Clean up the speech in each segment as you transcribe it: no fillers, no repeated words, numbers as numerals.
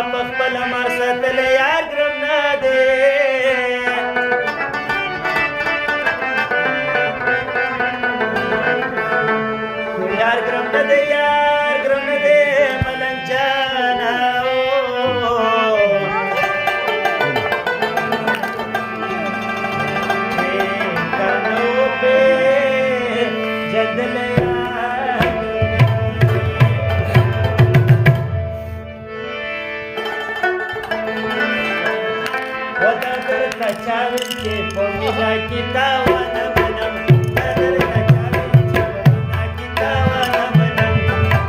پخپل مر ستل یار ګرم نه دی یار ګرم نه دی یار ګرم نه دی ملنګ جانا کرنو پہ جدل Kacawin ke pemina kita wana menang Kadar kacawin ke pemina kita wana menang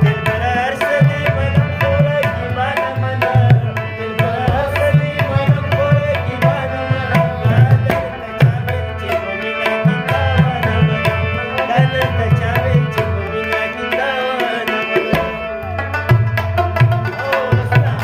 Dilbarar sedih menang pula gimana menang Dilbarar sedih menang pula gimana menang Kadar kacawin ke pemina kita wana menang Kadar kacawin ke pemina kita wana menang Oh, senang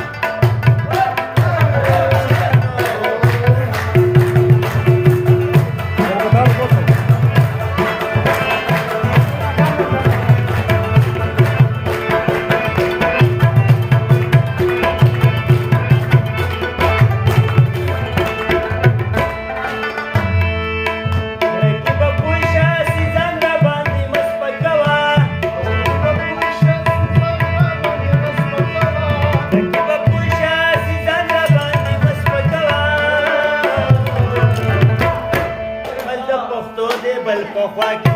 بل په خوا کې